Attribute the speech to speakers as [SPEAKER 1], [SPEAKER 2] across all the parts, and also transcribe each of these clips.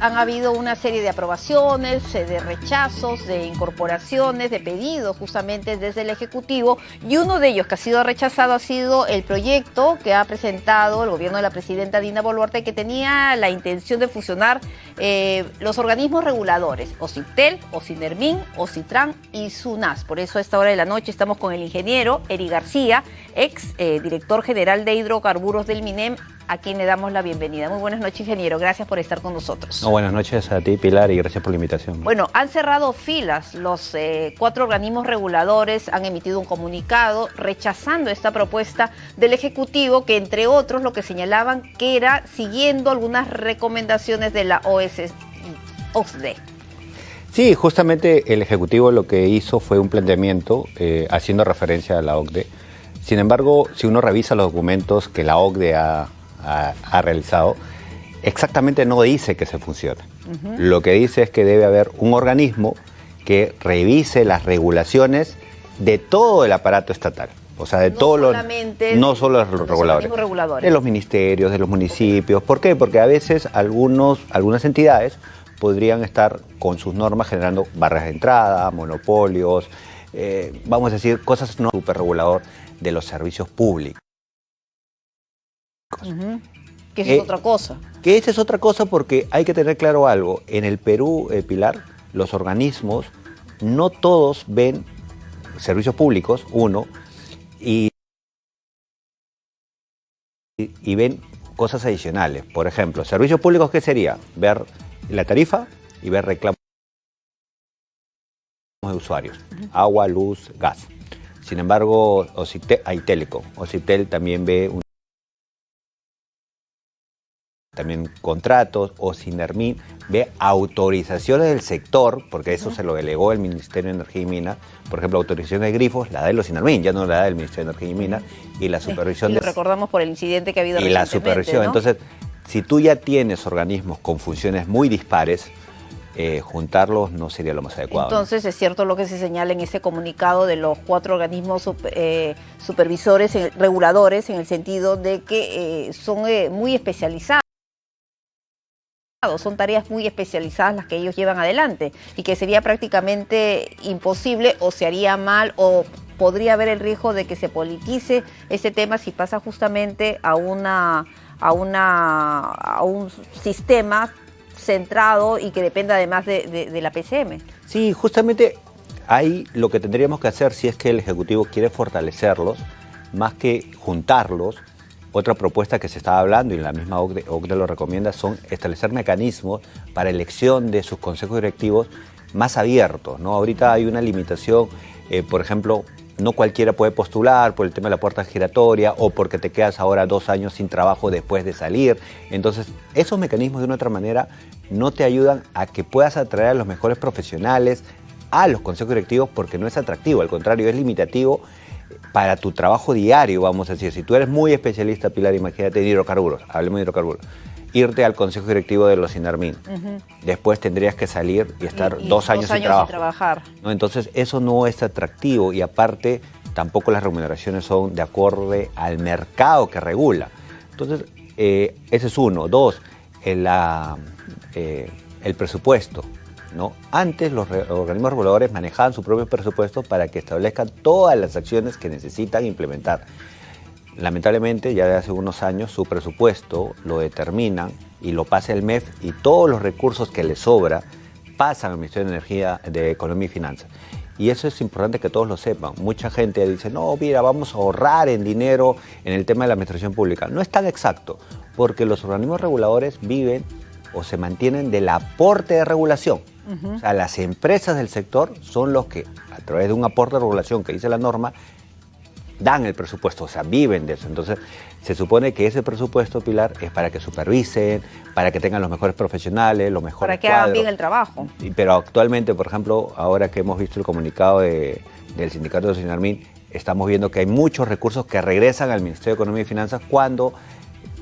[SPEAKER 1] Han habido una serie de aprobaciones, de rechazos, de incorporaciones, de pedidos justamente desde el Ejecutivo, y uno de ellos que ha sido rechazado ha sido el proyecto que ha presentado el gobierno de la presidenta Dina Boluarte, que tenía la intención de fusionar los organismos reguladores, OCIPTEL, OCINERMIN, OCITRAN y SUNAS. Por eso a esta hora de la noche estamos con el ingeniero Eri García, ex director general de hidrocarburos del MINEM, a quien le damos la bienvenida. Muy buenas noches, ingeniero. Gracias por estar con nosotros.
[SPEAKER 2] Buenas noches a ti, Pilar, y gracias por la invitación.
[SPEAKER 1] Bueno, han cerrado filas. Los 4 organismos reguladores han emitido un comunicado rechazando esta propuesta del Ejecutivo, que entre otros lo que señalaban que era siguiendo algunas recomendaciones de la OCDE.
[SPEAKER 2] Sí, justamente el Ejecutivo lo que hizo fue un planteamiento haciendo referencia a la OCDE. Sin embargo, si uno revisa los documentos que la OCDE ha realizado, exactamente no dice que se funcione. Lo que dice es que debe haber un organismo que revise las regulaciones de todo el aparato estatal. O sea, de todos los... No solo los reguladores. De los ministerios, de los municipios. ¿Por qué? Porque a veces algunas entidades podrían estar con sus normas generando barreras de entrada, monopolios, vamos a decir, cosas no superregulador de los servicios públicos.
[SPEAKER 1] Que esa es otra cosa.
[SPEAKER 2] Que esa es otra cosa, porque hay que tener claro algo. En el Perú, Pilar, los organismos no todos ven servicios públicos, y ven cosas adicionales. Por ejemplo, servicios públicos, ¿qué sería? Ver la tarifa y ver reclamos de usuarios. Agua, luz, gas. Sin embargo, hay Telecom. OCIPTEL también ve también contratos. OCINERMIN ve autorizaciones del sector, porque eso se lo delegó el Ministerio de Energía y Minas. Por ejemplo, autorización de grifos la da el OCINERMIN, ya no la da el Ministerio de Energía y Minas. Y la supervisión...
[SPEAKER 1] Y lo recordamos por el incidente que ha habido
[SPEAKER 2] recientemente.
[SPEAKER 1] Y la
[SPEAKER 2] supervisión, ¿no? Entonces, si tú ya tienes organismos con funciones muy dispares, juntarlos no sería lo más adecuado.
[SPEAKER 1] Entonces, ¿no? Es cierto lo que se señala en ese comunicado de los 4 organismos supervisores, reguladores, en el sentido de que son muy especializados. Son tareas muy especializadas las que ellos llevan adelante, y que sería prácticamente imposible, o se haría mal, o podría haber el riesgo de que se politice ese tema si pasa justamente a un sistema centrado y que dependa además de la PCM.
[SPEAKER 2] Sí, justamente ahí lo que tendríamos que hacer, si es que el Ejecutivo quiere fortalecerlos, más que juntarlos. Otra propuesta que se estaba hablando, y la misma OCDE lo recomienda, son establecer mecanismos para elección de sus consejos directivos más abiertos, ¿no? Ahorita hay una limitación, por ejemplo, no cualquiera puede postular por el tema de la puerta giratoria, o porque te quedas ahora 2 años sin trabajo después de salir. Entonces, esos mecanismos de una otra manera no te ayudan a que puedas atraer a los mejores profesionales a los consejos directivos, porque no es atractivo, al contrario, es limitativo para tu trabajo diario, vamos a decir. Si tú eres muy especialista, Pilar, imagínate, en hidrocarburos, hablemos de hidrocarburos, irte al consejo directivo de los OCINERMIN. Después tendrías que salir y estar 2 años sin trabajar. ¿No? Entonces, eso no es atractivo, y aparte, tampoco las remuneraciones son de acorde al mercado que regula. Entonces, ese es uno. 2, el presupuesto, ¿no? Antes los organismos reguladores manejaban su propio presupuesto para que establezcan todas las acciones que necesitan implementar. Lamentablemente, ya desde hace unos años, su presupuesto lo determinan y lo pasa el MEF, y todos los recursos que le sobra pasan al Ministerio de Energía, de Economía y Finanzas. Y eso es importante que todos lo sepan. Mucha gente dice, no, mira, vamos a ahorrar en dinero en el tema de la administración pública. No es tan exacto, porque los organismos reguladores viven o se mantienen del aporte de regulación. O sea, las empresas del sector son los que, a través de un aporte de regulación que dice la norma, dan el presupuesto, o sea, viven de eso. Entonces, se supone que ese presupuesto, Pilar, es para que supervisen, para que tengan los mejores profesionales, los mejores
[SPEAKER 1] para que hagan bien el trabajo.
[SPEAKER 2] Pero actualmente, por ejemplo, ahora que hemos visto el comunicado del sindicato de OCINERMIN, estamos viendo que hay muchos recursos que regresan al Ministerio de Economía y Finanzas cuando,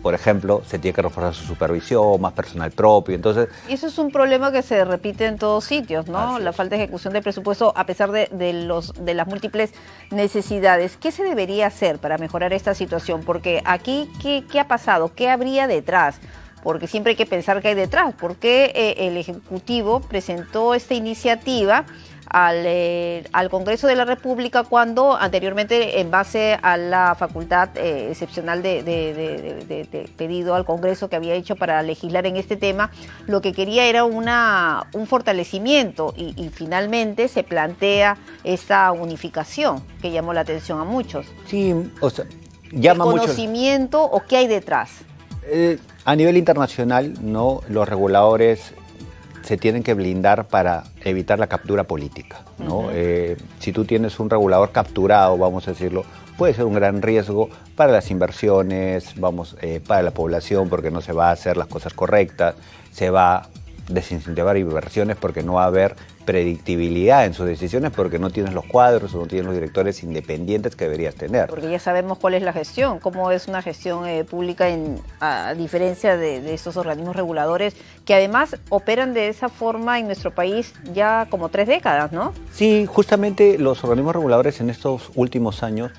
[SPEAKER 2] por ejemplo, se tiene que reforzar su supervisión, más personal propio. Entonces,
[SPEAKER 1] y eso es un problema que se repite en todos sitios, ¿no? La falta de ejecución del presupuesto, a pesar de las múltiples necesidades. ¿Qué se debería hacer para mejorar esta situación? Porque aquí, ¿qué ha pasado? ¿Qué habría detrás? porque siempre hay que pensar qué hay detrás. ¿Por qué el Ejecutivo presentó esta iniciativa al Congreso de la República cuando anteriormente, en base a la facultad excepcional de pedido al Congreso que había hecho para legislar en este tema, lo que quería era un fortalecimiento y finalmente se plantea esta unificación que llamó la atención a muchos?
[SPEAKER 2] Sí, o sea, llama mucho.
[SPEAKER 1] ¿Conocimiento o qué hay detrás?
[SPEAKER 2] A nivel internacional, ¿no? Los reguladores se tienen que blindar para evitar la captura política, ¿no? Si tú tienes un regulador capturado, vamos a decirlo, puede ser un gran riesgo para las inversiones, para la población, porque no se va a hacer las cosas correctas, se va a desincentivar inversiones porque no va a haber predictibilidad en sus decisiones, porque no tienes los cuadros o no tienes los directores independientes que deberías tener.
[SPEAKER 1] Porque ya sabemos cuál es la gestión, cómo es una gestión pública a diferencia de estos organismos reguladores que además operan de esa forma en nuestro país ya como 3 décadas, ¿no?
[SPEAKER 2] Sí, justamente los organismos reguladores en estos últimos años,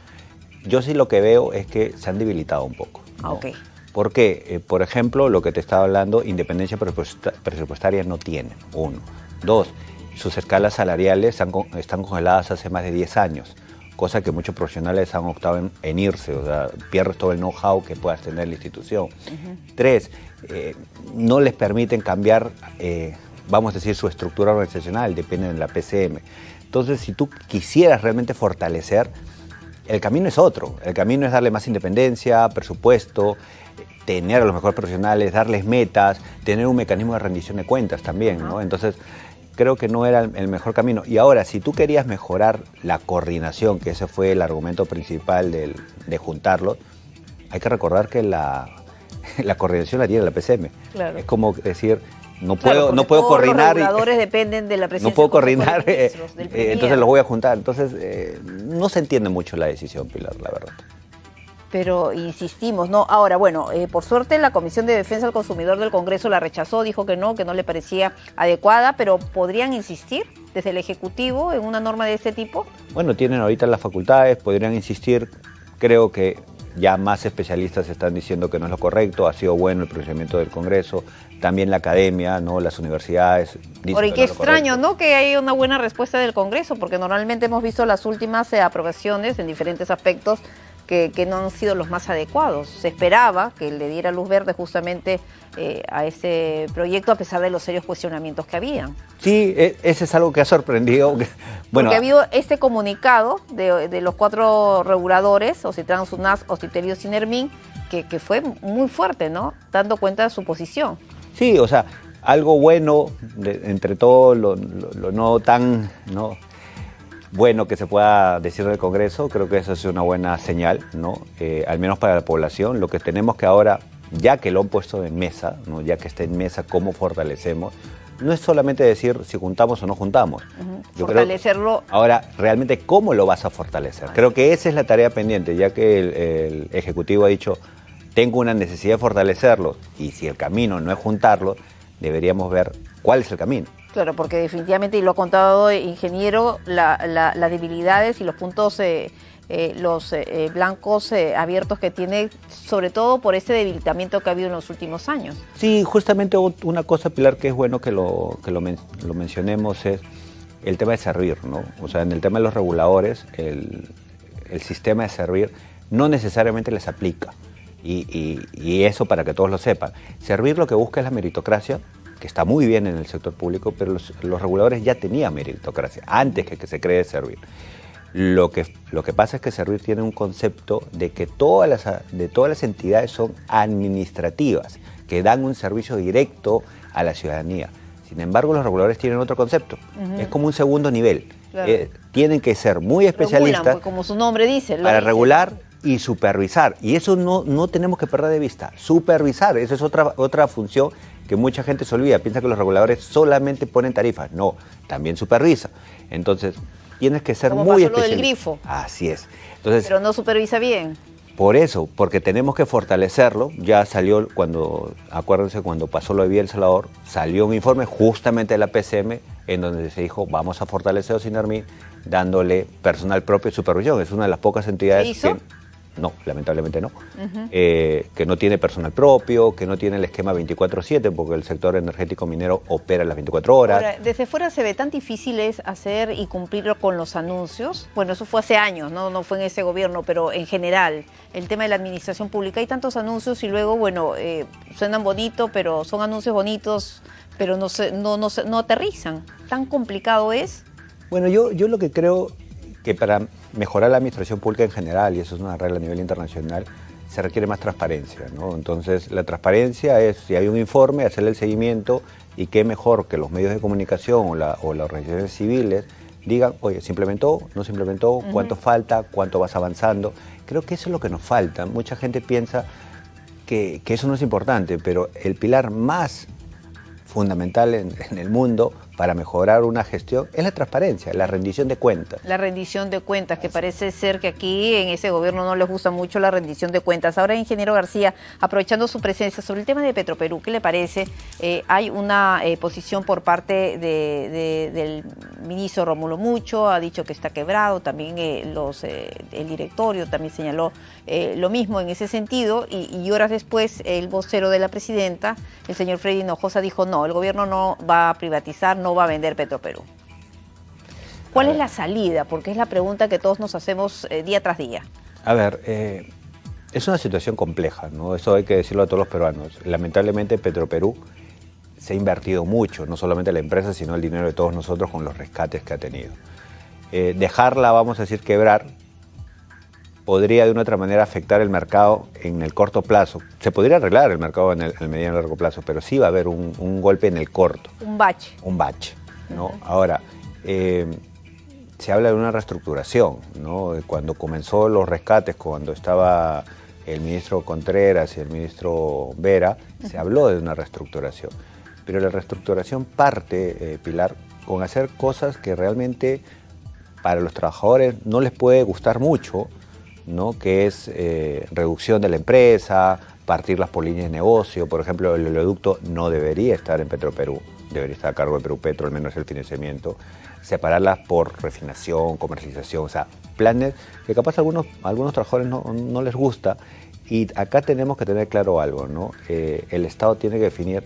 [SPEAKER 2] yo sí lo que veo es que se han debilitado un poco, ¿no?
[SPEAKER 1] Ok.
[SPEAKER 2] Porque, por ejemplo, lo que te estaba hablando, independencia presupuestaria no tienen, 1. 2, sus escalas salariales están congeladas hace más de 10 años, cosa que muchos profesionales han optado en irse, o sea, pierdes todo el know-how que puedas tener en la institución. 3, no les permiten cambiar, vamos a decir, su estructura organizacional, dependen de la PCM. Entonces, si tú quisieras realmente fortalecer, el camino es otro. El camino es darle más independencia, presupuesto, tener a los mejores profesionales, darles metas, tener un mecanismo de rendición de cuentas también, ¿no? Entonces, creo que no era el mejor camino. Y ahora, si tú querías mejorar la coordinación, que ese fue el argumento principal de juntarlos, hay que recordar que la coordinación la tiene la PCM.
[SPEAKER 1] Claro.
[SPEAKER 2] Es como decir, no
[SPEAKER 1] Claro,
[SPEAKER 2] puedo coordinar.
[SPEAKER 1] Los reguladores dependen de la presidencia.
[SPEAKER 2] No puedo coordinar,
[SPEAKER 1] del
[SPEAKER 2] entonces los voy a juntar. Entonces, no se entiende mucho la decisión, Pilar, la verdad.
[SPEAKER 1] Pero insistimos, ¿no? Ahora, bueno, por suerte la Comisión de Defensa del Consumidor del Congreso la rechazó, dijo que no le parecía adecuada, pero ¿podrían insistir desde el Ejecutivo en una norma de este tipo?
[SPEAKER 2] Bueno, tienen ahorita las facultades, podrían insistir. Creo que ya más especialistas están diciendo que no es lo correcto, ha sido bueno el procedimiento del Congreso, también la academia, ¿no? Las universidades.
[SPEAKER 1] Ahora, y qué extraño, ¿no? Que haya una buena respuesta del Congreso, porque normalmente hemos visto las últimas aprobaciones en diferentes aspectos que no han sido los más adecuados. Se esperaba que le diera luz verde justamente a ese proyecto, a pesar de los serios cuestionamientos que habían.
[SPEAKER 2] Sí, ese es algo que ha sorprendido. Bueno,
[SPEAKER 1] porque ha habido este comunicado de los 4 reguladores, Ocitran, SUNAS, Ocitelio, Sinermin, que fue muy fuerte, ¿no? Dando cuenta de su posición.
[SPEAKER 2] Sí, o sea, algo bueno entre todo lo no tan, ¿no?, bueno que se pueda decir del Congreso. Creo que eso es una buena señal, ¿no? Al menos para la población. Lo que tenemos que ahora, ya que lo han puesto en mesa, ¿no?, ya que está en mesa, cómo fortalecemos, no es solamente decir si juntamos o no juntamos. Yo
[SPEAKER 1] fortalecerlo.
[SPEAKER 2] Creo, ahora, realmente, ¿cómo lo vas a fortalecer? Creo que esa es la tarea pendiente, ya que el Ejecutivo ha dicho, tengo una necesidad de fortalecerlo, y si el camino no es juntarlo, deberíamos ver cuál es el camino.
[SPEAKER 1] Claro, porque definitivamente, y lo ha contado ingeniero, las debilidades y los puntos, los blancos abiertos que tiene, sobre todo por ese debilitamiento que ha habido en los últimos años.
[SPEAKER 2] Sí, justamente una cosa, Pilar, que es bueno que lo mencionemos, es el tema de servir, ¿no? O sea, en el tema de los reguladores, el sistema de servir no necesariamente les aplica. Y eso para que todos lo sepan. Servir lo que busca es la meritocracia, que está muy bien en el sector público, pero los reguladores ya tenían meritocracia antes que se cree Servir. Lo que pasa es que Servir tiene un concepto de que todas las entidades son administrativas, que dan un servicio directo a la ciudadanía. Sin embargo, los reguladores tienen otro concepto. Es como un segundo nivel.
[SPEAKER 1] Claro.
[SPEAKER 2] Tienen que ser muy especialistas.
[SPEAKER 1] Regulan, como su nombre dice.
[SPEAKER 2] Para regular y supervisar. Y eso no tenemos que perder de vista. Supervisar, esa es otra función que mucha gente se olvida. Piensa que los reguladores solamente ponen tarifas. No, también supervisa. Entonces, tienes que ser muy especialista. Como pasó lo del
[SPEAKER 1] grifo.
[SPEAKER 2] Así es. Entonces,
[SPEAKER 1] pero no supervisa bien.
[SPEAKER 2] Por eso, porque tenemos que fortalecerlo. Ya salió acuérdense, cuando pasó lo de Vía El Salvador, salió un informe justamente de la PCM en donde se dijo, vamos a fortalecer a Sinermin dándole personal propio de supervisión. Es una de las pocas entidades
[SPEAKER 1] ¿Se hizo?
[SPEAKER 2] No, lamentablemente no. Que no tiene personal propio, que no tiene el esquema 24/7, porque el sector energético minero opera las 24 horas.
[SPEAKER 1] Ahora, desde fuera se ve tan difícil es hacer y cumplirlo con los anuncios. Bueno, eso fue hace años, no fue en ese gobierno, pero en general, el tema de la administración pública, hay tantos anuncios y luego, bueno, suenan bonito, pero son anuncios bonitos, pero no aterrizan. ¿Tan complicado es?
[SPEAKER 2] Bueno, yo lo que creo que para mejorar la administración pública en general, y eso es una regla a nivel internacional, se requiere más transparencia, ¿no? Entonces, la transparencia es, si hay un informe, hacerle el seguimiento, y qué mejor que los medios de comunicación o las organizaciones civiles digan, oye, ¿se implementó? ¿No se implementó? ¿Cuánto falta? ¿Cuánto vas avanzando? Creo que eso es lo que nos falta. Mucha gente piensa que eso no es importante, pero el pilar más fundamental en el mundo para mejorar una gestión es la transparencia, la rendición de cuentas.
[SPEAKER 1] La rendición de cuentas, que parece ser que aquí en ese gobierno no les gusta mucho la rendición de cuentas. Ahora, ingeniero García, aprovechando su presencia sobre el tema de Petroperú, ¿qué le parece? Hay una posición por parte del ministro Rómulo Mucho, ha dicho que está quebrado, también el directorio también señaló lo mismo en ese sentido, y horas después el vocero de la presidenta, el señor Freddy Hinojosa, dijo no, el gobierno no va a privatizar, no va a vender Petroperú. ¿Cuál es la salida? Porque es la pregunta que todos nos hacemos día tras día.
[SPEAKER 2] A ver, es una situación compleja, ¿no? Eso hay que decirlo a todos los peruanos. Lamentablemente Petroperú se ha invertido mucho, no solamente la empresa, sino el dinero de todos nosotros con los rescates que ha tenido. Dejarla, vamos a decir, quebrar, podría de una otra manera afectar el mercado en el corto plazo. Se podría arreglar el mercado en el mediano y largo plazo, pero sí va a haber un golpe en el corto.
[SPEAKER 1] Un bache.
[SPEAKER 2] Un bache, ¿no? Ahora, se habla de una reestructuración, ¿no? Cuando comenzó los rescates, cuando estaba el ministro Contreras y el ministro Vera, se habló de una reestructuración. Pero la reestructuración parte, Pilar, con hacer cosas que realmente para los trabajadores no les puede gustar mucho, ¿no? Que es reducción de la empresa, partirlas por líneas de negocio. Por ejemplo, el oleoducto no debería estar en Petroperú, debería estar a cargo de Perú Petro, al menos el financiamiento. Separarlas por refinación, comercialización, o sea, planes que capaz a algunos trabajadores no les gusta. Y acá tenemos que tener claro algo, ¿no? El Estado tiene que definir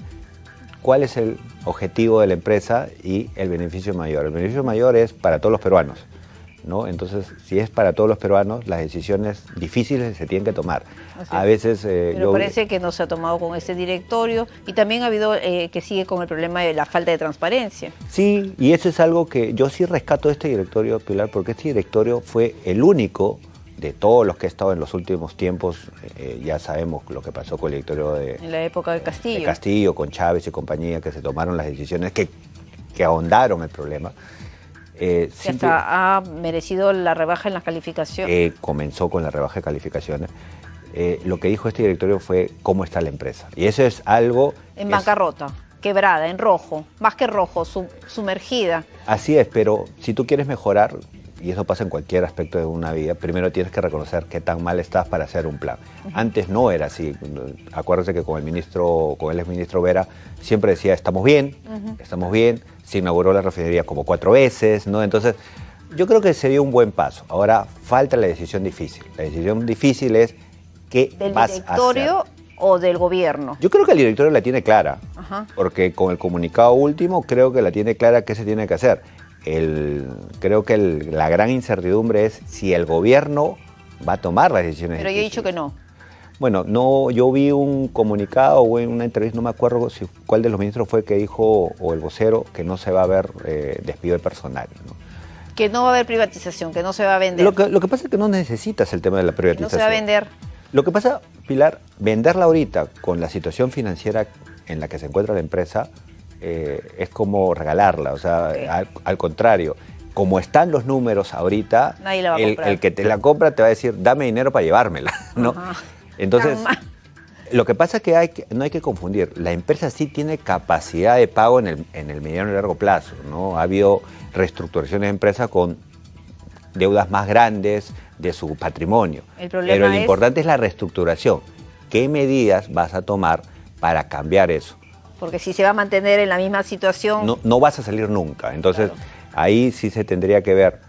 [SPEAKER 2] cuál es el objetivo de la empresa y el beneficio mayor. El beneficio mayor es para todos los peruanos, ¿no? Entonces, si es para todos los peruanos, las decisiones difíciles se tienen que tomar. A veces...
[SPEAKER 1] Pero parece que no se ha tomado con ese directorio, y también ha habido que sigue con el problema de la falta de transparencia.
[SPEAKER 2] Sí, y eso es algo que yo sí rescato de este directorio, Pilar, porque este directorio fue el único de todos los que he estado en los últimos tiempos. Ya sabemos lo que pasó con el directorio
[SPEAKER 1] en la época de Castillo.
[SPEAKER 2] De Castillo, con Chávez y compañía, que se tomaron las decisiones que ahondaron el problema.
[SPEAKER 1] Que hasta ha merecido la rebaja en las calificaciones.
[SPEAKER 2] Comenzó con la rebaja de calificaciones. Lo que dijo este directorio fue cómo está la empresa. Y eso es algo...
[SPEAKER 1] En bancarrota, quebrada, en rojo, más que rojo, sumergida.
[SPEAKER 2] Así es, pero si tú quieres mejorar, y eso pasa en cualquier aspecto de una vida, primero tienes que reconocer qué tan mal estás para hacer un plan. Antes no era así. Acuérdense que con el exministro Vera siempre decía, estamos bien, se inauguró la refinería como 4 veces, ¿no? Entonces, yo creo que sería un buen paso. Ahora falta la decisión difícil. La decisión difícil es qué vas a hacer.
[SPEAKER 1] ¿Del directorio o del gobierno?
[SPEAKER 2] Yo creo que el directorio la tiene clara, porque con el comunicado último creo que la tiene clara qué se tiene que hacer. Creo que la gran incertidumbre es si el gobierno va a tomar las decisiones.
[SPEAKER 1] Pero yo he dicho que no.
[SPEAKER 2] Bueno, no, yo vi un comunicado o en una entrevista, no me acuerdo cuál de los ministros fue que dijo, o el vocero, que no se va a ver despido de personal, ¿no?
[SPEAKER 1] Que no va a haber privatización, que no se va a vender.
[SPEAKER 2] Lo que pasa es que no necesitas el tema de la privatización.
[SPEAKER 1] No se va a vender.
[SPEAKER 2] Lo que pasa, Pilar, venderla ahorita con la situación financiera en la que se encuentra la empresa es como regalarla, o sea, al contrario. Como están los números ahorita,
[SPEAKER 1] nadie la va a comprar.
[SPEAKER 2] El que te la compra te va a decir, dame dinero para llevármela, ¿no? Entonces, lo que pasa es que no hay que confundir. La empresa sí tiene capacidad de pago en el mediano y largo plazo, ¿no? Ha habido reestructuraciones de empresas con deudas más grandes de su patrimonio. Pero lo importante es la reestructuración. ¿Qué medidas vas a tomar para cambiar eso?
[SPEAKER 1] Porque si se va a mantener en la misma situación...
[SPEAKER 2] No vas a salir nunca. Entonces, ahí sí se tendría que ver,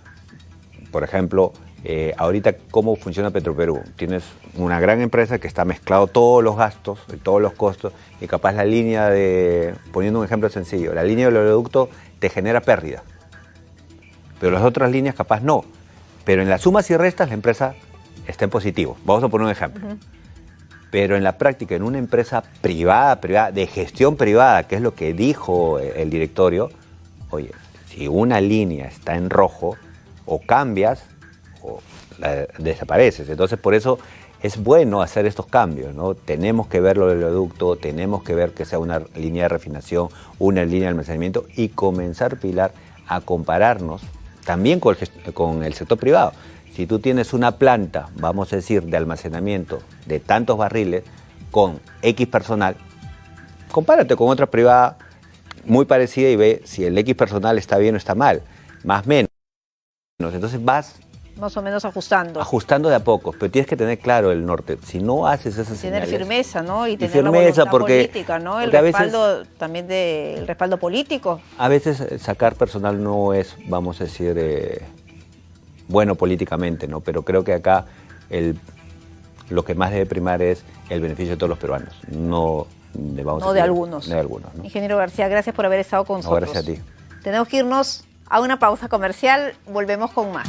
[SPEAKER 2] por ejemplo, Ahorita, ¿cómo funciona Petroperú? Tienes una gran empresa que está mezclado todos los gastos, todos los costos, y capaz la línea de, poniendo un ejemplo sencillo, la línea del oleoducto te genera pérdida, pero las otras líneas capaz no. Pero en las sumas y restas la empresa está en positivo. Vamos a poner un ejemplo. Pero en la práctica, en una empresa privada, de gestión privada, que es lo que dijo el directorio, oye, si una línea está en rojo, o cambias o desapareces. Entonces, por eso es bueno hacer estos cambios, ¿no? Tenemos que ver lo del oleoducto, tenemos que ver que sea una línea de refinación, una línea de almacenamiento y comenzar, Pilar, a compararnos también con el sector privado. Si tú tienes una planta, vamos a decir, de almacenamiento de tantos barriles con X personal, compárate con otra privada muy parecida y ve si el X personal está bien o está mal, más o menos. Entonces vas
[SPEAKER 1] más o menos ajustando
[SPEAKER 2] de a poco, pero tienes que tener claro el norte. Si no haces esas señales...
[SPEAKER 1] Tener firmeza, ¿no? Y tener
[SPEAKER 2] firmeza,
[SPEAKER 1] la voluntad política, ¿no? El respaldo también el respaldo político.
[SPEAKER 2] A veces sacar personal no es, vamos a decir, bueno políticamente, ¿no? Pero creo que acá lo que más debe primar es el beneficio de todos los peruanos, no de
[SPEAKER 1] algunos.
[SPEAKER 2] De algunos, ¿no?
[SPEAKER 1] Ingeniero García, gracias por haber estado con nosotros.
[SPEAKER 2] Gracias a ti.
[SPEAKER 1] Tenemos que irnos a una pausa comercial, volvemos con más.